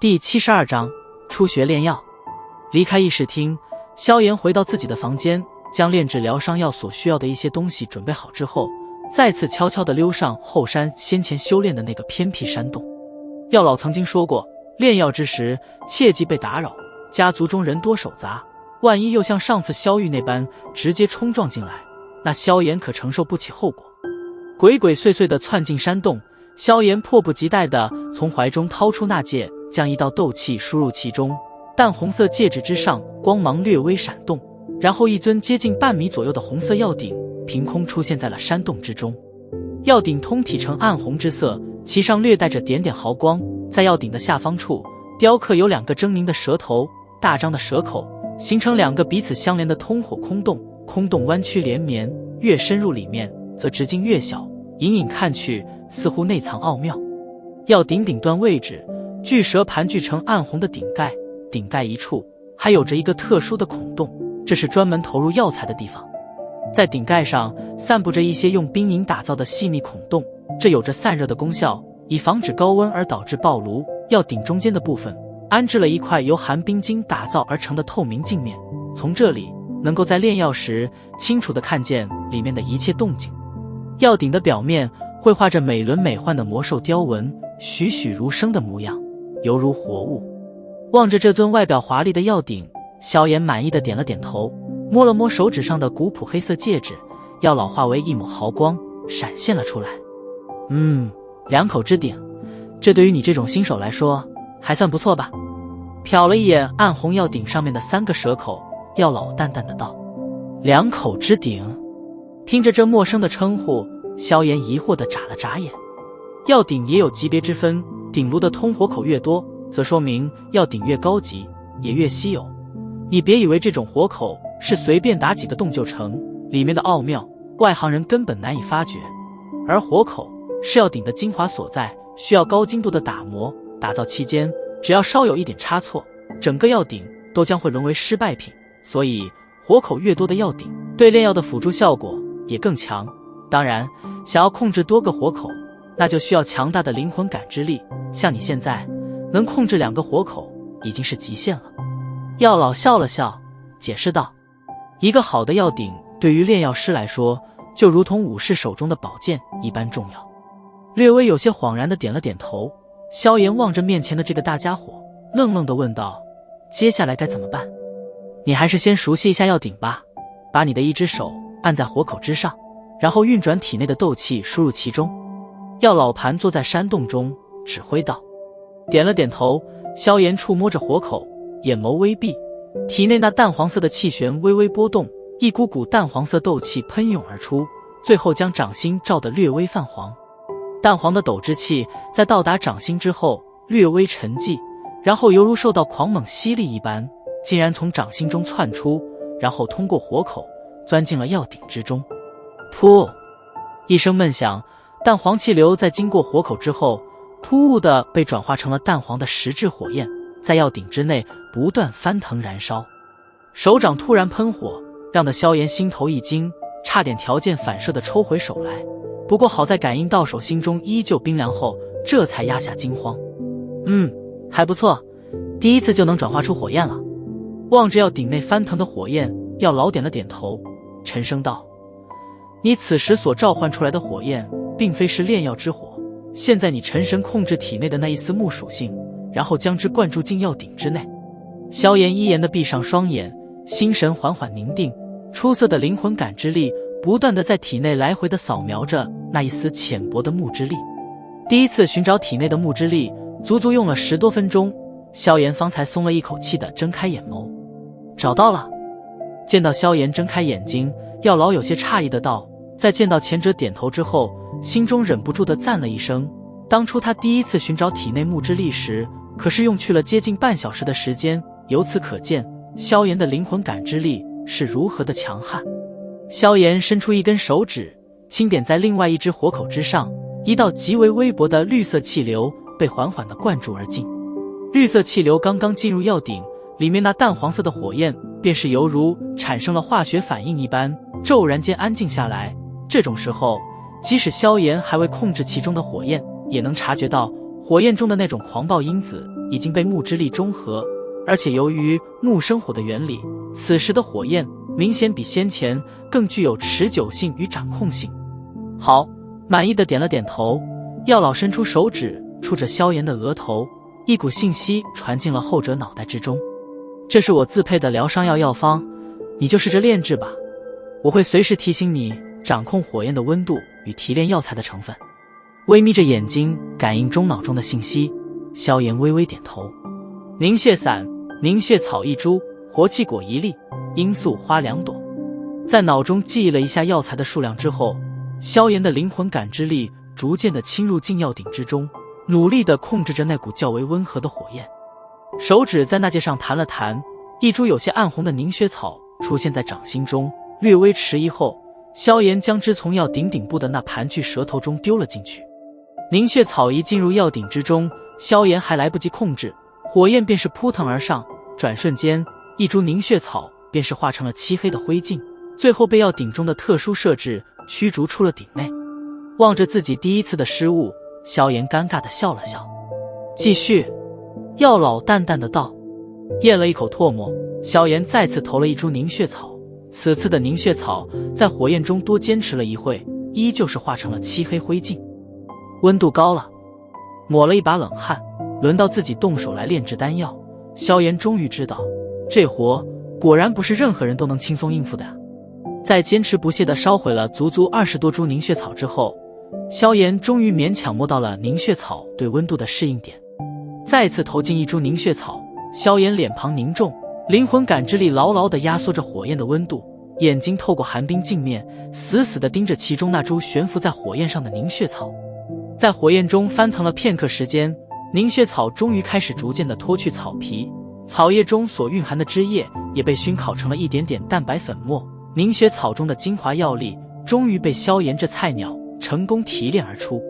第72章初学炼药。离开议事厅，萧炎回到自己的房间，将炼制疗伤药所需要的一些东西准备好之后，再次悄悄地溜上后山先前修炼的那个偏僻山洞。药老曾经说过，炼药之时切忌被打扰，家族中人多手杂，万一又像上次萧玉那般直接冲撞进来，那萧炎可承受不起后果。鬼鬼祟祟地窜进山洞，萧炎迫不及待地从怀中掏出那戒，将一道斗气输入其中，淡红色戒指之上光芒略微闪动，然后一尊接近半米左右的红色药鼎凭空出现在了山洞之中。药鼎通体呈暗红之色，其上略带着点点毫光，在药鼎的下方处雕刻有两个狰狞的蛇头，大张的蛇口形成两个彼此相连的通火空洞，空洞弯曲连绵，越深入里面则直径越小，隐隐看去似乎内藏奥妙。药鼎顶端位置，巨蛇盘踞成暗红的顶盖，顶盖一处还有着一个特殊的孔洞，这是专门投入药材的地方。在顶盖上散布着一些用冰银打造的细密孔洞，这有着散热的功效，以防止高温而导致爆炉。药鼎中间的部分安置了一块由寒冰晶打造而成的透明镜面，从这里能够在炼药时清楚地看见里面的一切动静。药鼎的表面绘画着美轮美奂的魔兽雕纹，栩栩如生的模样，犹如活物。望着这尊外表华丽的药鼎，萧炎满意的点了点头，摸了摸手指上的古朴黑色戒指，药老化为一抹毫光闪现了出来。两口之鼎，这对于你这种新手来说还算不错吧。瞟了一眼暗红药鼎上面的3个蛇口，药老淡淡的道：两口之鼎。听着这陌生的称呼，萧炎疑惑的眨了眨眼。药鼎也有级别之分，鼎炉的通火口越多，则说明药鼎越高级，也越稀有。你别以为这种火口是随便打几个洞就成，里面的奥妙外行人根本难以发觉。而火口是药鼎的精华所在，需要高精度的打磨，打造期间只要稍有一点差错，整个药鼎都将会沦为失败品。所以火口越多的药鼎对炼药的辅助效果也更强。当然，想要控制多个火口，那就需要强大的灵魂感知力，像你现在能控制2个火口已经是极限了。药老笑了笑，解释道：一个好的药鼎对于炼药师来说，就如同武士手中的宝剑一般重要。略微有些恍然的点了点头，萧炎望着面前的这个大家伙，愣愣地问道：接下来该怎么办？你还是先熟悉一下药鼎吧，把你的一只手按在火口之上，然后运转体内的斗气输入其中。药老盘坐在山洞中指挥道。点了点头，萧炎触摸着火口，眼眸微闭，体内那淡黄色的气旋微微波动，一股股淡黄色斗气喷涌而出，最后将掌心照得略微泛黄。淡黄的斗之气在到达掌心之后略微沉寂，然后犹如受到狂猛吸力一般，竟然从掌心中窜出，然后通过火口钻进了药鼎之中。噗一声闷响，淡黄气流在经过火口之后突兀地被转化成了淡黄的实质火焰，在药鼎之内不断翻腾燃烧。手掌突然喷火，让得萧炎心头一惊，差点条件反射地抽回手来，不过好在感应到手心中依旧冰凉后，这才压下惊慌。还不错，第一次就能转化出火焰了。望着药鼎内翻腾的火焰，药老点了点头，沉声道：你此时所召唤出来的火焰并非是炼药之火，现在你沉神控制体内的那一丝木属性，然后将之灌注进药鼎之内。萧炎依言地闭上双眼，心神缓缓凝定，出色的灵魂感知力不断地在体内来回地扫描着那一丝浅薄的木之力。第一次寻找体内的木之力，足足用了10多分钟，萧炎方才松了一口气地睁开眼眸。找到了。见到萧炎睁开眼睛，药老有些诧异的道，在见到前者点头之后，心中忍不住地赞了一声。当初他第一次寻找体内木之力时，可是用去了接近半小时的时间，由此可见萧炎的灵魂感知力是如何的强悍。萧炎伸出一根手指，轻点在另外一只火口之上，一道极为微薄的绿色气流被缓缓地灌注而进。绿色气流刚刚进入药鼎，里面那淡黄色的火焰便是犹如产生了化学反应一般，骤然间安静下来。这种时候，即使萧炎还未控制其中的火焰，也能察觉到火焰中的那种狂暴因子已经被木之力中和，而且由于木生火的原理，此时的火焰明显比先前更具有持久性与掌控性。好，满意的点了点头，药老伸出手指触着萧炎的额头，一股信息传进了后者脑袋之中。这是我自配的疗伤药药方，你就试着炼制吧，我会随时提醒你掌控火焰的温度与提炼药材的成分。微眯着眼睛感应中脑中的信息，萧炎微微点头。凝血散、凝血草1株，活气果1粒，罂粟花2朵。在脑中记忆了一下药材的数量之后，萧炎的灵魂感知力逐渐地侵入进药鼎之中，努力地控制着那股较为温和的火焰。手指在那戒上弹了弹，一株有些暗红的凝血草出现在掌心中，略微迟疑后，萧炎将之从药鼎顶部的那盘踞舌头中丢了进去。凝血草一进入药鼎之中，萧炎还来不及控制，火焰便是扑腾而上，转瞬间，一株凝血草便是化成了漆黑的灰烬，最后被药鼎中的特殊设置驱逐出了鼎内。望着自己第一次的失误，萧炎尴尬地笑了笑。继续，药老淡淡的道。咽了一口唾沫，萧炎再次投了一株凝血草，此次的凝血草在火焰中多坚持了一会，依旧是化成了漆黑灰烬。温度高了，抹了一把冷汗，轮到自己动手来炼制丹药。萧炎终于知道，这活果然不是任何人都能轻松应付的呀。在坚持不懈地烧毁了足足20多株凝血草之后，萧炎终于勉强摸到了凝血草对温度的适应点。再次投进一株凝血草，萧炎脸庞凝重，灵魂感知力牢牢地压缩着火焰的温度，眼睛透过寒冰镜面死死地盯着其中那株悬浮在火焰上的凝血草。在火焰中翻腾了片刻时间，凝血草终于开始逐渐地脱去草皮，草叶中所蕴含的汁液也被熏烤成了一点点蛋白粉末，凝血草中的精华药力终于被萧炎这菜鸟成功提炼而出。